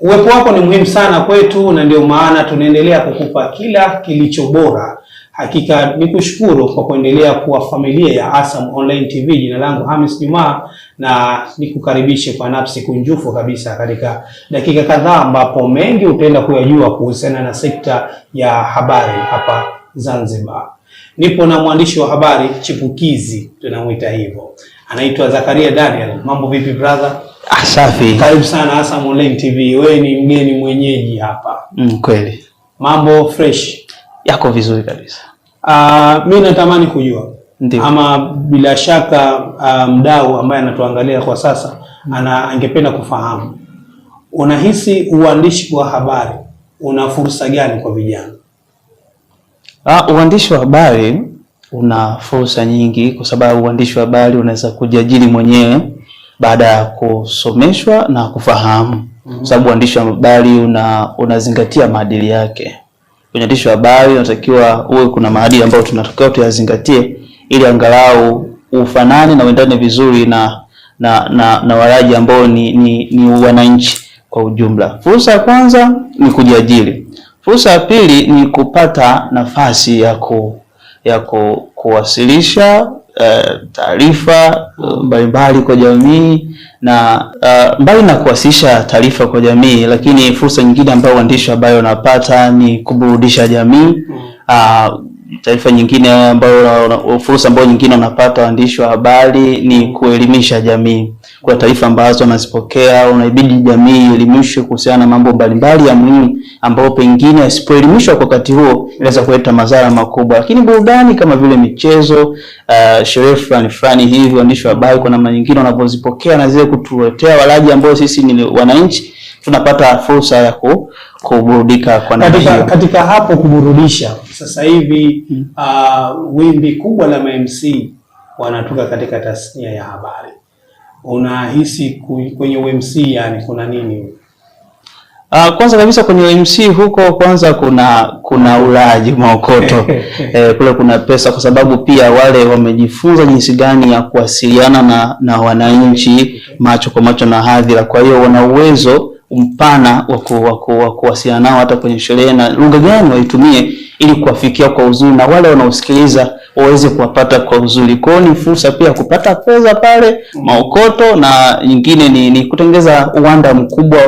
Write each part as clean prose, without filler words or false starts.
Uwepo wako ni muhimu sana kwetu na ndio maana tunaendelea kukupa kila kilicho bora. Hakika nikushukuru kwa kuendelea kuwa familia ya Asam Online TV. Jina langu Hamis Juma na nikukaribishe kwa nafsi kunjufu kabisa katika dakika kadhaa ambapo mengi utaenda kuyajua kuhusiana na sekta ya habari hapa Zanzibar. Nipo na mwandishi wa habari chipukizi, tunamuita hivyo. Anaitwa Zakaria Daniel. Mambo vipi brother? Safi. Karibu sana Asam Online TV. Wewe ni mgeni mwenyeji hapa. Kweli. Mambo fresh? Yako vizuri kabisa. Mimi natamani kujua. Ndiyo. Ama bila shaka mdau ambaye anatuangalia kwa sasa angependa kufahamu. Unahisi uandishi wa habari una fursa gani kwa vijana? Uandishi wa habari una fursa nyingi kwa sababu uandishi wa habari unaweza kujiajiri mwenyewe baada ya kusomeshwa na kufahamu. Sababu uandishi wa habari unazingatia maadili yake. Kwenye uandishi wa habari unatakiwa uwe kuna maadili ambayo tunatakiwa tuyazingatie ili angalau ufanane na uendane vizuri na walaji ambao ni wananchi kwa ujumla. Fursa ya kwanza ni kujiajiri. Fursa ya pili ni kupata nafasi ya kuwasilisha taarifa mbalimbali kwa jamii na mbali na kuwasilisha taarifa kwa jamii, lakini fursa nyingine ambayo waandishi wa habari wanapata ni kuburudisha jamii. Taarifa nyingine ambayo fursa ambayo nyingine wanapata waandishi wa habari ni kuelimisha jamii. Kwa taarifa ambazo wanazipokea unabidi jamii elimishwe kuhusiana na mambo mbalimbali ya muhimu ambayo pengine asipoelimishwa kwa wakati huo inaweza kuleta madhara makubwa. Lakini burudani kama vile michezo, sherehe fulani hivi waandishi wa habari kwa namna nyingine wanapozipokea na zile kutuletea walaji ambao sisi ni wananchi tunapata fursa ya kuburudika kwa namna hiyo. Katika hapo kuburudisha, sasa hivi wimbi kubwa la MC wanatoka katika tasnia ya habari. Unahisi kwenye UMC yani kuna nini? Kwanza kabisa kwenye UMC huko kwanza kuna ulaji maokoto. Kule kuna pesa kwa sababu pia wale wamejifunza jinsi gani ya kuwasiliana na wananchi macho kwa macho na hadhira. Kwa hiyo wana uwezo mpana wa kuwasiliana nao hata kwenye sherehe na lugha gani waitumie ili kuwafikia kwa uzuri na wale wanaosikiliza waweze kuwapata kwa uzuri. Kwa hiyo ni fursa pia kupata pesa pale maokoto na nyingine ni kutengeneza uwanda mkubwa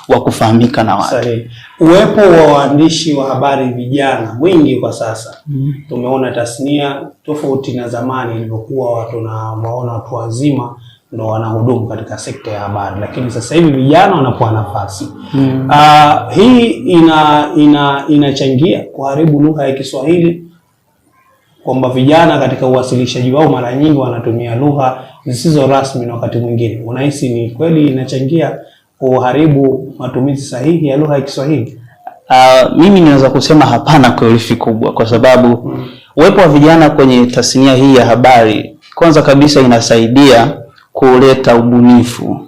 wa kufahamika na watu. Sahihi. Uwepo wa waandishi wa habari vijana wengi kwa sasa. Tumeona tasnia tofauti na zamani ilivyokuwa watu waona watu wazima ndio wanahudumu katika sekta ya habari, lakini sasa hivi vijana wanapewa nafasi. Hii inachangia kuharibu lugha ya Kiswahili, kwamba vijana katika uwasilishaji wao mara nyingi wanatumia lugha zisizo rasmi na wakati mwingine. Unahisi ni kweli inachangia kuharibu matumizi sahihi ya lugha ya Kiswahili? Mimi ninaweza kusema hapana kwa herufi kubwa, kwa sababu uwepo wa vijana kwenye tasnia hii ya habari kwanza kabisa inasaidia kuleta ubunifu.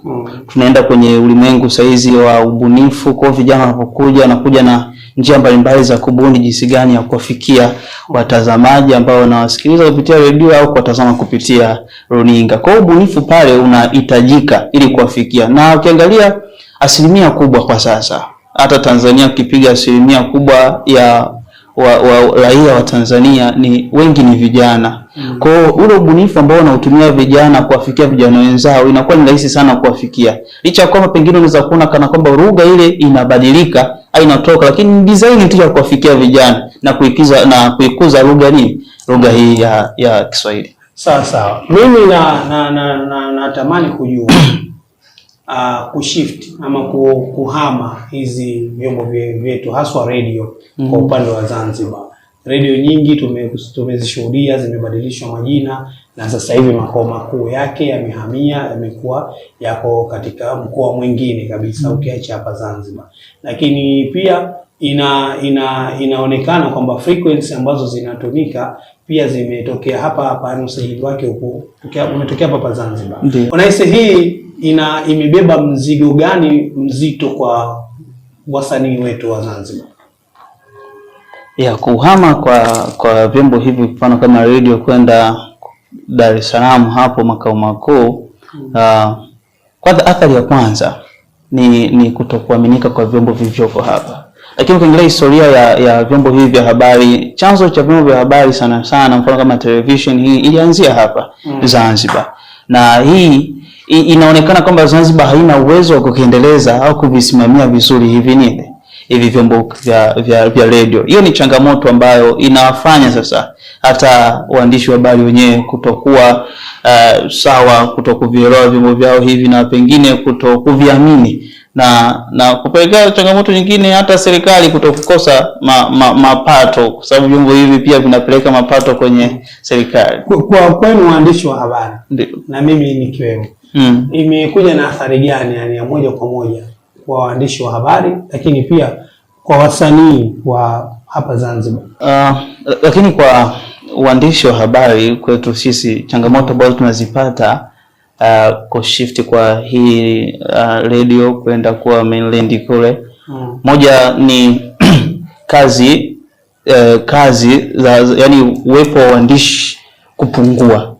Tunaenda kwenye ulimwengu saizi wa ubunifu, kwa vijana wanapokuja na njia mbalimbali za kubuni jinsi gani ya kuwafikia watazamaji ambao wanawasikiliza kupitia redio au kuwatazama kupitia runinga. Kwa ubunifu pale unahitajika ili kuwafikia. Na ukiangalia asilimia kubwa kwa sasa, hata Tanzania ukipiga asilimia kubwa ya raia wa Tanzania wengi ni vijana. Kwa hiyo ule ubunifu ambao unautumia vijana kuwafikia vijana wenzao inakuwa ni rahisi sana kuwafikia. Licha ya kwamba pengine unaweza kuona kana kwamba lugha ile inabadilika au inatoka, lakini design tu ya kuwafikia vijana na kuikuza lugha hii ya Kiswahili. Sawa. Mimi natamani kujua kushift ama kuhama hizi vyombo vyetu haswa radio kwa upande wa Zanzibar. Radio nyingi tumezishuhudia zimebadilishwa majina na sasa hivi makao makuu yake yamekuwa yako katika mkoa mwingine kabisa ukiacha hapa Zanzibar. Lakini pia inaonekana kwamba frequency ambazo zinatumika pia zimetokea hapa na usajili wake umetokea hapa Zanzibar. Unahisi hii imebeba mzigo gani mzito kwa wasanii wetu wa Zanzibar? Kuhama kwa vyombo hivi mfano kama radio kwenda Dar es Salaam hapo makao makuu, kwa athari ya kwanza ni kutokuaminika kwa vyombo vilivyopo hapa. Lakini ukiangalia historia ya vyombo hivi vya habari, chanzo cha vyombo vya habari sana sana mfano kama television hii ilianzia hapa Zanzibar. Na hii inaonekana kwamba Zanzibar haina uwezo wa kukiendeleza au kuvisimamia vizuri hivi vyombo vya radio. Hiyo ni changamoto ambayo inawafanya sasa hata waandishi wa habari wenyewe kutokuwa sawa, kutokuvielewa vyombo vyao hivi na pengine kutokuviamini na kupelekea changamoto nyingine hata serikali kutokukosa mapato, kwa sababu vyombo hivi pia vinapeleka mapato kwenye serikali. Kwa kwenu waandishi wa habari, ndio na mimi nikiwemo, imekuja na athari gani yani ya moja kwa moja kwa waandishi wa habari, lakini pia kwa wasanii wa hapa Zanzibar? Lakini kwa uandishi wa habari kwetu sisi, changamoto ambazo tunazipata kwa shift kwa hii radio kwenda kuwa mainland kule, moja ni kazi yani uwepo wa waandishi kupungua.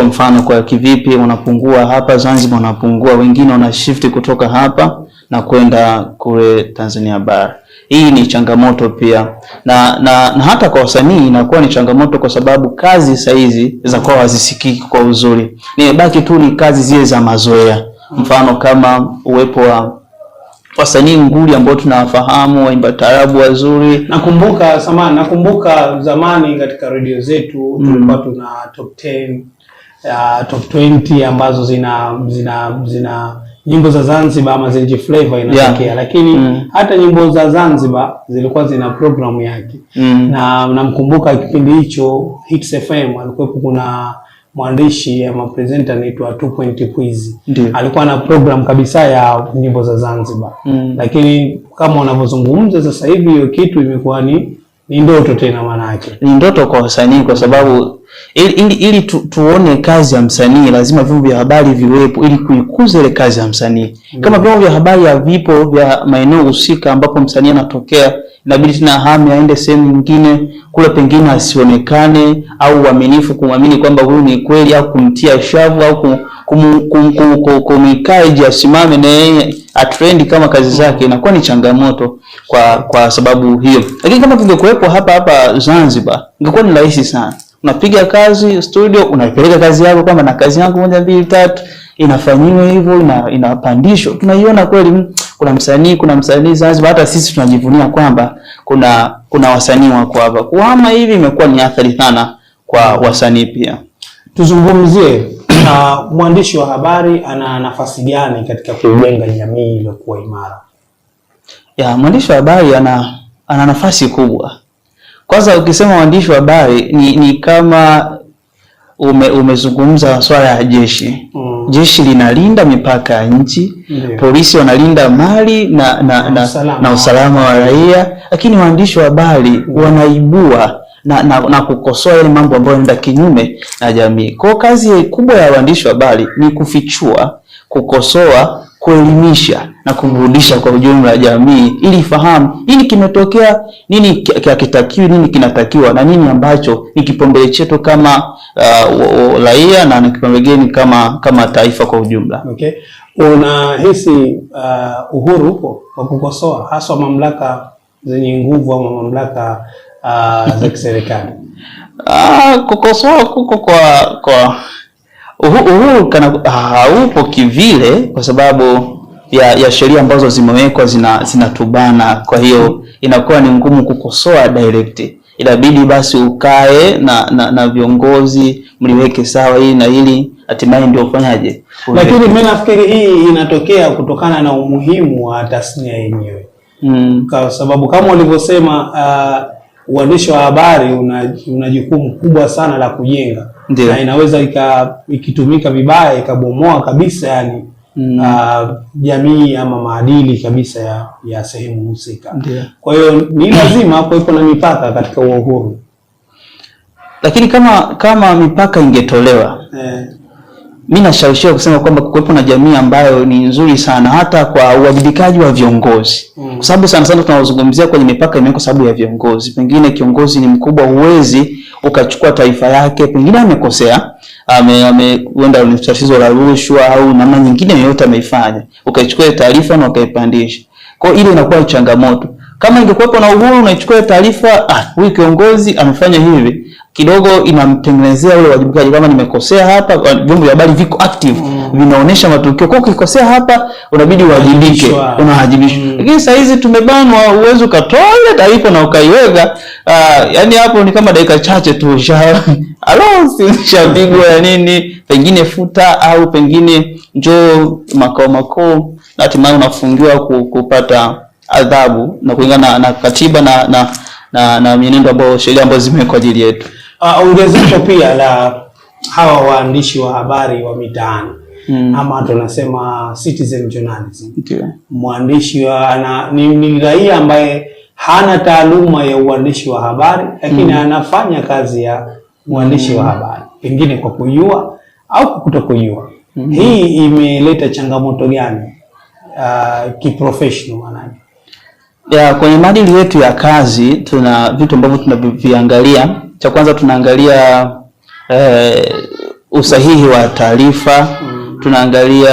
Mfano kwa kivipi unapungua hapa Zanzibar, unapungua, wengine wana shift kutoka hapa na kwenda kule Tanzania bara. Hii ni changamoto pia na hata kwa wasanii inakuwa ni changamoto, kwa sababu kazi saa hizi za kwa hazisikiki kwa uzuri. Baki tu ni kazi zile za mazoea. Mfano kama uwepo wa wasanii nguli ambao tunawafahamu, waimba taarabu wazuri. Nakumbuka zamani katika radio zetu tulikuwa tuna top 10, top 20 ambazo zina nyimbo za Zanzibar ama zenye flavor inatokea, lakini hata nyimbo za Zanzibar zilikuwa zina programu yake. Na namkumbuka kipindi hicho Hits FM alikuwa kuna mwandishi ama presenter anaitwa 2 Point Quiz. Alikuwa na program kabisa ya nyimbo za Zanzibar. Lakini kama wanavyozungumza sasa hivi hiyo kitu imekuwa ni ndoto tena, maana yake ni ndoto kwa wasanii, kwa sababu ili tuone kazi ya msanii lazima vyombo vya habari viwepo ili kuikuza ile kazi ya msanii. Kama vyombo vya habari havipo vya maeneo husika ambapo msanii anatokea, inabidi tena hame aende sehemu nyingine kule, pengine asionekane au uaminifu kumwamini kwamba huyu ni kweli, au kumtia shavu au kumikaji asimame na yeye atrend kama kazi zake, inakuwa ni changamoto kwa sababu hiyo. Lakini kama tungekuwepo hapa Zanzibar ingekuwa ni rahisi sana. Unapiga kazi studio, unaipeleka kazi yako kama na kazi yangu 1 2 3 inafanyiwa hivyo, inapandishwa. Tunaiona kweli kuna msanii Zanzibar, hata sisi tunajivunia kwamba kuna wasanii wako hapa. Kuhama hivi imekuwa ni athari sana kwa wasanii pia. Tuzungumzie mwandishi wa habari ana nafasi gani katika kujenga jamii iliyokuwa imara? Mwandishi wa habari ana nafasi kubwa. Kwanza ukisema mwandishi wa habari ni kama umezungumza swala ya jeshi. Jeshi linalinda mipaka ya nchi, polisi wanalinda mali na usalama wa raia, lakini waandishi wa habari wanaibua na kukosoa yale mambo ambayo yanaenda kinyume na jamii. Kwa kazi kubwa ya waandishi wa habari ni kufichua, kukosoa, kuelimisha na kumrudisha kwa ujumla ya jamii ili ifahamu nini kimetokea, nini hakitakiwi, nini kinatakiwa na nini ambacho ni kipaumbele chetu kama raia na kipaumbele kama taifa kwa ujumla. Okay. Unahisi uhuru upo wa kukosoa hasa mamlaka zenye nguvu ama mamlaka za kiserikali? Kukosoa kuko kwa uhuru haupo kivile, kwa sababu ya sheria ambazo zimewekwa zinatubana. Kwa hiyo inakuwa ni ngumu kukosoa direct. Inabidi basi ukae na viongozi mliweke sawa hii na hili, hatimaye ndio ufanyaje. Lakini mimi nafikiri hii inatokea kutokana na umuhimu wa tasnia yenyewe. Kwa sababu kama ulivyosema uandishi wa habari una jukumu kubwa sana la kujenga. Na inaweza ikitumika vibaya ikabomoa kabisa yani jamii ama maadili kabisa ya sehemu husika. Kwa hiyo ni lazima hapo ipo na mipaka katika uhuru. Lakini kama mipaka ingetolewa, mimi nashawishiwa kusema kwamba kuwepo na jamii ambayo ni nzuri sana hata kwa uwajibikaji wa viongozi. Kwa sababu sana tunazungumzia kwenye mipaka imewekwa sababu ya viongozi. Pengine kiongozi ni mkubwa, huwezi ukachukua taarifa yake, pengine amekosea, huenda ni tatizo la rushwa au namna nyingine yoyote ameifanya, ukaichukua taarifa na ukaipandisha. Kwa hiyo ile inakuwa changamoto. Kama ingekuwepo na uhuru, unaichukua taarifa, huyu kiongozi amefanya hivi, kidogo inamtengenezea ule wajibikaji. Kama nimekosea hapa, vyombo vya habari viko active, vinaonesha matukio. Kwa ukikosea hapa, unabidi uwajibike, unawajibishwa. Lakini saa hizi tumebanwa, uwezo ukatoa ile taarifa na ukaiweka, yani hapo ni kama dakika chache tu shapigwa ya nini, pengine futa au pengine njoo makao makuu, na hatimaye unafungiwa kupata adhabu na kulingana na katiba na mienendo ambayo sheria ambazo zimewekwa ajili yetu. Ongezeko pia la hawa waandishi wa habari wa mitaani, ama tunasema citizen journalism. Mwandishi ni raia ambaye hana taaluma ya uandishi wa habari, lakini anafanya kazi ya uandishi wa habari, pengine kwa kujua au kutokujua. Hii imeleta changamoto gani kiprofessional manani? Kwenye maadili yetu ya kazi tuna vitu ambavyo tunaviangalia. Cha kwanza tunaangalia usahihi wa taarifa. Tunaangalia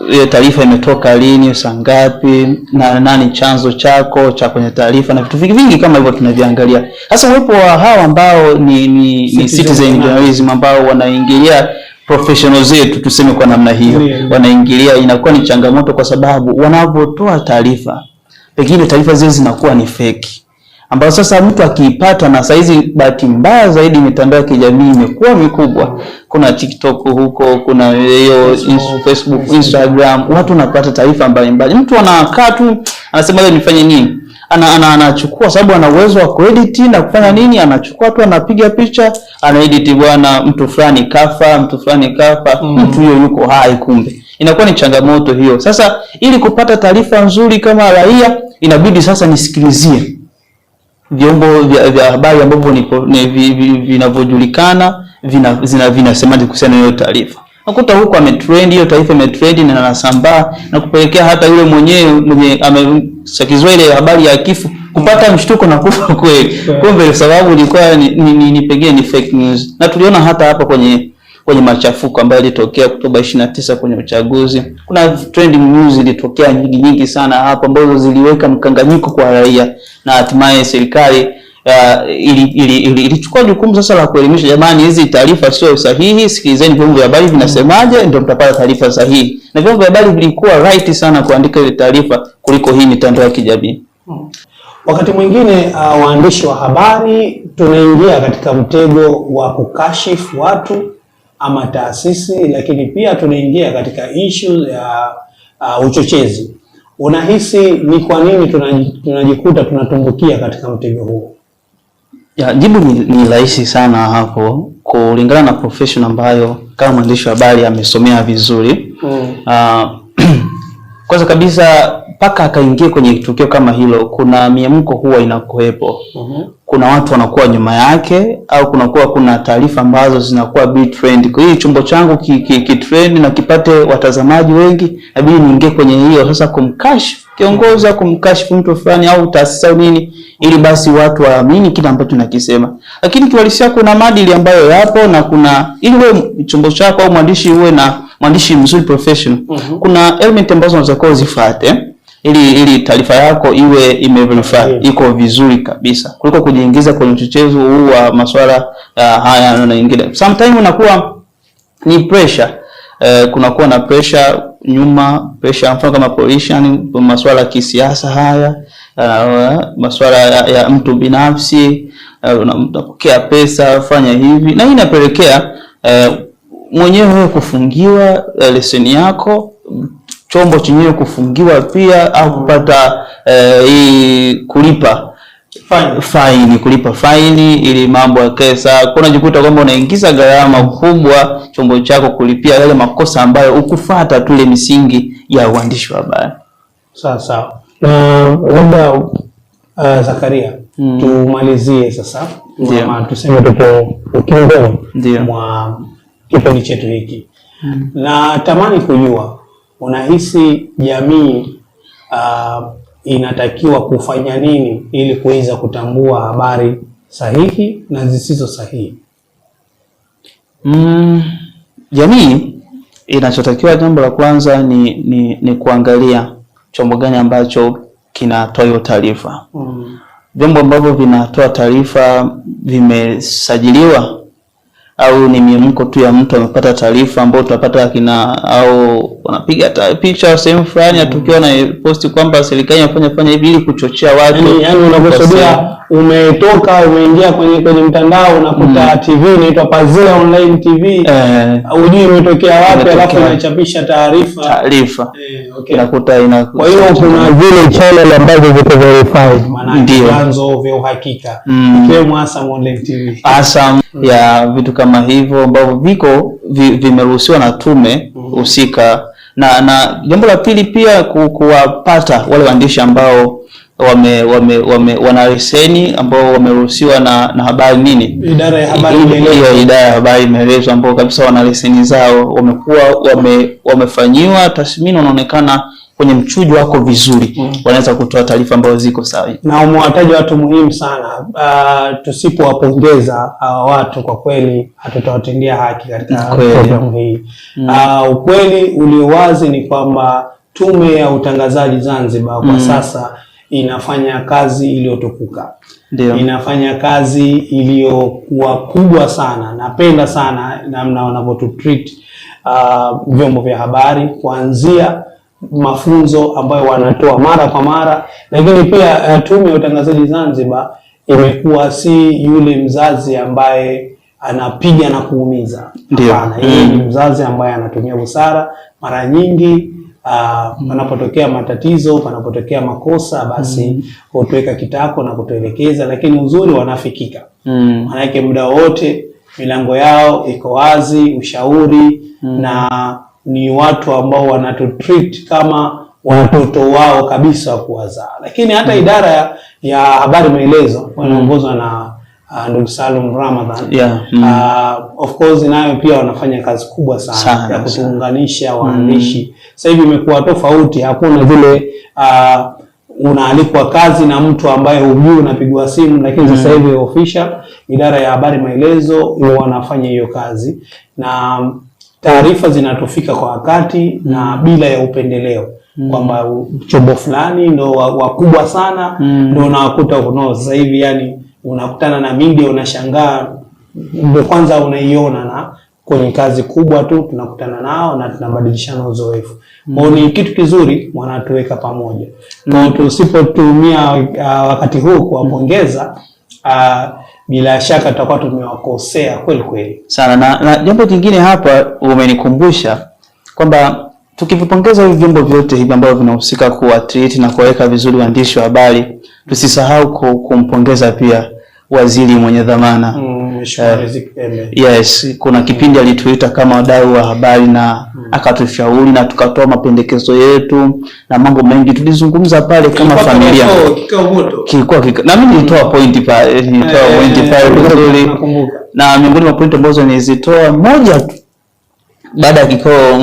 ile taarifa imetoka lini, saa ngapi, na nani chanzo chako cha kwenye taarifa, na vitu vingi kama hivyo tunaviangalia. Sasa uwepo wa hawa ambao ni citizen journalism ambao wanaingilia professional zetu, tuseme kwa namna hiyo, wanaingilia, inakuwa ni changamoto, kwa sababu wanapotoa taarifa, pengine taarifa zile zinakuwa ni fake, ambao sasa mtu akiipata, na saizi bahati mbaya zaidi mitandao ya kijamii imekuwa mikubwa, kuna TikTok huko, kuna hiyo Facebook, Instagram, watu wanapata taarifa mbalimbali. Mtu anakaa tu anasema leo nifanye nini, anachukua, sababu ana uwezo wa kuedit na kufanya nini, anachukua tu anapiga picha, anaedit, bwana mtu fulani kafa, mtu fulani kafa, mtu huyo yuko hai, kumbe. Inakuwa ni changamoto hiyo. Sasa ili kupata taarifa nzuri kama raia, inabidi sasa nisikilizie vyombo vya habari ambavyo vinavyojulikana vinasemaje kuhusiana na hiyo taarifa. Nakuta huko ametrend, hiyo taarifa imetrend na inasambaa, na kupelekea hata yule mwenye amesakizwa ile habari ya kifo kupata mshtuko na kufa kweli. Kumbe sababu ilikuwa ni pengine ni fake news. Na tuliona hata hapa kwenye machafuko ambayo ilitokea Oktoba 29 kwenye uchaguzi. Kuna trending news ilitokea nyingi sana hapa ambazo ziliweka mkanganyiko kwa raia, na hatimaye serikali ilichukua jukumu sasa la kuelimisha, jamani, hizi taarifa sio sahihi, sikilizeni vyombo vya habari vinasemaje, ndio mtapata taarifa sahihi. Na vyombo vya habari vilikuwa right sana kuandika ile taarifa kuliko hii mitandao ya kijamii. Wakati mwingine waandishi wa habari tunaingia katika mtego wa kukashifu watu ama taasisi, lakini pia tunaingia katika issue ya uchochezi. Unahisi ni kwa nini tunajikuta tunatumbukia katika mtego huo? Jibu ni rahisi sana hapo, kulingana na profession ambayo kama mwandishi wa habari amesomea vizuri. Kwanza kabisa, paka akaingia kwenye tukio kama hilo, kuna miamko huwa inakuwepo. Kuna watu wanakuwa nyuma yake, au kuna taarifa ambazo zinakuwa big trend. Kwa hiyo chombo changu kitrend na kipate watazamaji wengi, inabidi niingie kwenye hiyo sasa kumkashifu kiongozi, kumkashifu mtu fulani au taasisi au nini, ili basi watu waamini kile ambacho nakisema. Lakini kiwalisia kuna maadili ambayo yapo, na kuna ili wewe chombo chako au mwandishi uwe na mwandishi mzuri professional, kuna element ambazo unatakiwa uzifuate ili taarifa yako iwe imeverify, iko vizuri kabisa, kuliko kujiingiza kwenye uchochezi huu wa masuala haya na nyingine. Sometimes unakuwa ni pressure, kunakuwa na pressure nyuma, pressure mfano kama politician, masuala ya kisiasa haya, masuala ya mtu binafsi, unapokea pesa, fanya hivi, na hii inapelekea mwenyewe kufungiwa leseni yako, chombo chenyewe kufungiwa pia, au kupata kulipa faini ili mambo ya kesa. Kuna jikuta kwamba unaingiza gharama kubwa chombo chako kulipia yale makosa ambayo ukufuata tu ile misingi ya uandishi wa habari. Sawa. Labda Zakaria, tumalizie sasa. Tuseme tupo ukingoni mwa kipindi chetu hiki. Na tamani kujua, unahisi jamii inatakiwa kufanya nini ili kuweza kutambua habari sahihi na zisizo sahihi? Jamii inachotakiwa, jambo la kwanza ni kuangalia chombo gani ambacho kinatoa hiyo taarifa. Vyombo ambavyo vinatoa taarifa vimesajiliwa au ni miamko tu ya mtu amepata taarifa ambayo tunapata au wanapiga picha sehemu fulani ya tukio na posti kwamba serikali inafanya hivi ili kuchochea watu. Yani unaposodia umetoka umeingia kwenye mtandao unakuta TV inaitwa Pazia Online TV, hujui imetokea wapi, alafu inachapisha taarifa. Okay. Kwa hiyo kuna vile channel ambazo ziko verified, maana vyanzo vya uhakika, ikiwemo Asam Online TV. Asam ya vitu kama hivyo ambavyo vimeruhusiwa na tume husika. Na jambo la pili pia kuwapata wale waandishi ambao wana leseni ambao wameruhusiwa na habari idara ya habari idara ya habari maelezo, ambao kabisa wana leseni zao, wamekuwa wamefanyiwa tathmini, wanaonekana kwenye mchujo wako vizuri, wanaweza kutoa taarifa ambazo ziko sawa. Na umewataja watu muhimu sana. Tusipowapongeza hawa watu kwa kweli hatutawatendea haki katika programu hii. Ukweli ulio wazi ni kwamba Tume ya Utangazaji Zanzibar kwa sasa inafanya kazi iliyotukuka. Inafanya kazi iliyokuwa kubwa sana. Napenda sana namna wanavyotutreat vyombo vya habari, kuanzia mafunzo ambayo wanatoa mara kwa mara, lakini pia Tume ya Utangazaji Zanzibar imekuwa si yule mzazi ambaye anapiga na kuumiza. Hapana, yeye ni mzazi ambaye anatumia busara. Mara nyingi panapotokea matatizo, panapotokea makosa, basi hutuweka kitako na kutuelekeza, lakini uzuri wanafikika. Maana yake muda wote milango yao iko wazi, ushauri, na ni watu ambao wanatutreat kama watoto wao kabisa wa kuwazaa. Lakini hata idara ya habari maelezo wanaongozwa na ndugu Salum Ramadhan, of course nayo pia wanafanya kazi kubwa sana ya kutuunganisha waandishi. Sasa hivi imekuwa tofauti, hakuna vile unaalikwa kazi na mtu ambaye hujui, unapigwa simu, lakini sasa hivi official idara ya habari maelezo wanafanya hiyo kazi, na taarifa zinatofika kwa wakati na bila ya upendeleo, kwamba chombo fulani ndo wakubwa sana ndo unawakuta huko. Sasa hivi yani unakutana na media unashangaa, ndio kwanza unaiona, na kwenye kazi kubwa tu tunakutana nao na tunabadilishana uzoefu. Kwa ni kitu kizuri, wanatuweka pamoja. Na tusipotumia wakati huu kuwapongeza, bila shaka tutakuwa tumewakosea kweli sana. Na jambo jingine hapa umenikumbusha kwamba tukivipongeza hivi vyombo vyote hivi ambavyo vinahusika kuwatreat na kuweka vizuri waandishi wa habari, tusisahau kumpongeza pia waziri mwenye dhamana. Yes, kuna kipindi alituita kama wadau wa habari na akatushauri na tukatoa mapendekezo yetu na mambo mengi tulizungumza pale kama familia. Na mimi nilitoa pointi pale, vizuri. Na miongoni mwa pointi ambazo nilizitoa, moja tu, baada ya kikao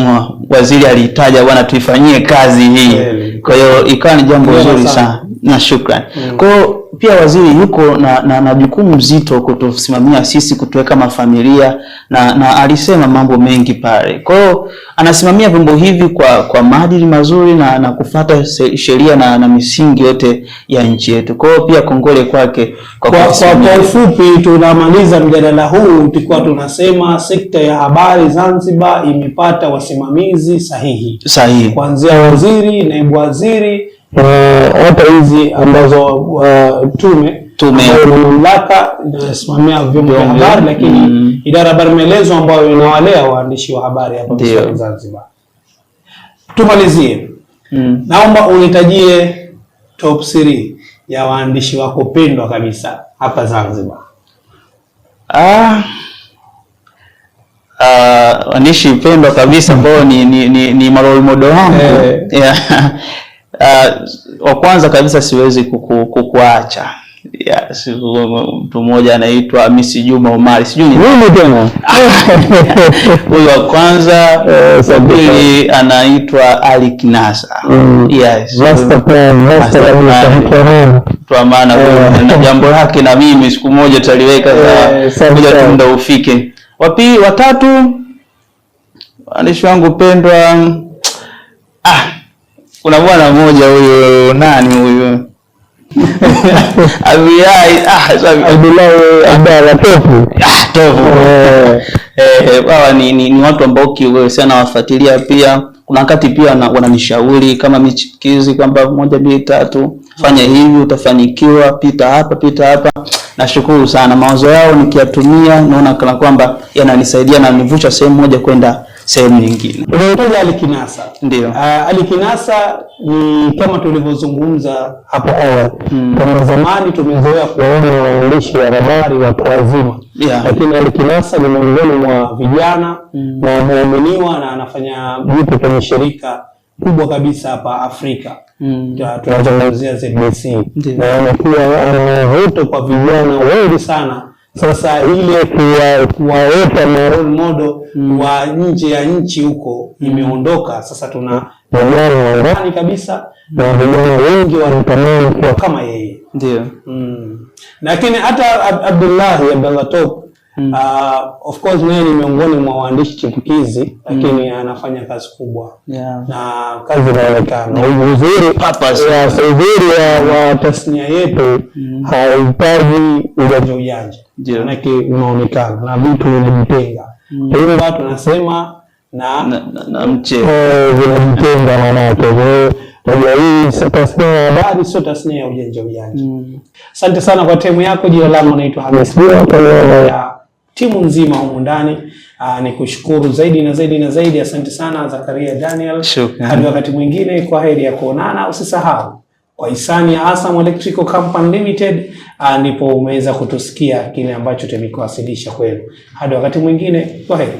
waziri alitaja bwana tuifanyie kazi hii. Kwa hiyo ikawa ni jambo zuri sana na shukrani. Kwa hiyo pia waziri yuko na jukumu zito kutusimamia sisi, kutuweka mafamilia na alisema mambo mengi pale. Kwa hiyo anasimamia vyombo hivi kwa maadili mazuri na kufuata sheria na misingi yote ya nchi yetu. Kwa hiyo pia kongole kwake kwa ufupi tunamaliza mjadala huu tulikuwa tunasema sekta ya habari Zanzibar imepata wasimamizi sahihi. Kuanzia waziri, naibu waziri, hata hizi ambazo tume ambayo ni mamlaka inasimamia vyombo vya habari, lakini idara ya habari maelezo ambayo inawalea waandishi wa habari hapa visiwani Zanzibar. Tumalizie. Naomba unitajie top 3 ya waandishi wako pendwa kabisa hapa Zanzibar. Waandishi pendwa kabisa ambao ni role model wangu. Wa kwanza kabisa siwezi kukuacha Yes, mtu mmoja anaitwa Hamisi Juma Omari. Sijui ni nini tena. Huyo wa kwanza, pili anaitwa Ali Kinasa. Yes. Master plan kwa maana na jambo lake na mimi siku moja tutaliweka moja tu muda ufike. Wapi watatu waandishi wangu pendwa, kuna bwana mmoja huyo, nani huyo? Abdalla Tofu. Wao ni watu ambao sana wafuatilia pia. Kuna wakati pia wananishauri kama michikizi kwamba 1 2 3 fanya hivi utafanikiwa, pita hapa. Nashukuru sana, mawazo yao nikiyatumia naona kana kwamba yananisaidia na nivusha sehemu moja kwenda sehemu nyingine. Unaitaja Ali Kinasa. Ndio. Ali Kinasa ni kama tulivyozungumza hapo awali. Kama zamani tumezoea kuona waandishi wa habari watu wazima. Lakini Ali Kinasa ni miongoni mwa vijana na muaminiwa na anafanya vitu kwenye shirika kubwa kabisa hapa Afrika. Tunazungumzia ZBC. Na amekuwa anavuto kwa vijana wengi sana. Sasa ile kuwaweka role model wa nje ya nchi huko imeondoka. Sasa tuna vijana wa ndani kabisa na vijana wengi wanatamani kuwa kama yeye. Ndio. Lakini hata Abdalla Top of course naye ni miongoni mwa waandishi chipukizi, lakini anafanya kazi kubwa. Na kazi inaonekana. Uzuri wa tasnia yetu haihitaji ujanja. Manake unaonekana na vitu vinajitenga. Hivyo tunasema na mchezo vinajitenga manake. Kwa hii tasnia ya habari sio tasnia ya ujanja. Asante sana kwa timu yako. Jina langu naitwa Hamis Juma, kwa ya timu nzima humu ndani. Nikushukuru zaidi na zaidi. Asante sana Zakaria Daniel. Hadi wakati mwingine, kwa heri ya kuonana. Usisahau kwa hisani ya Asam Electrical Company Limited ndipo umeweza kutusikia kile ambacho tumekuwasilisha kwenu. Hadi wakati mwingine, kwa heri.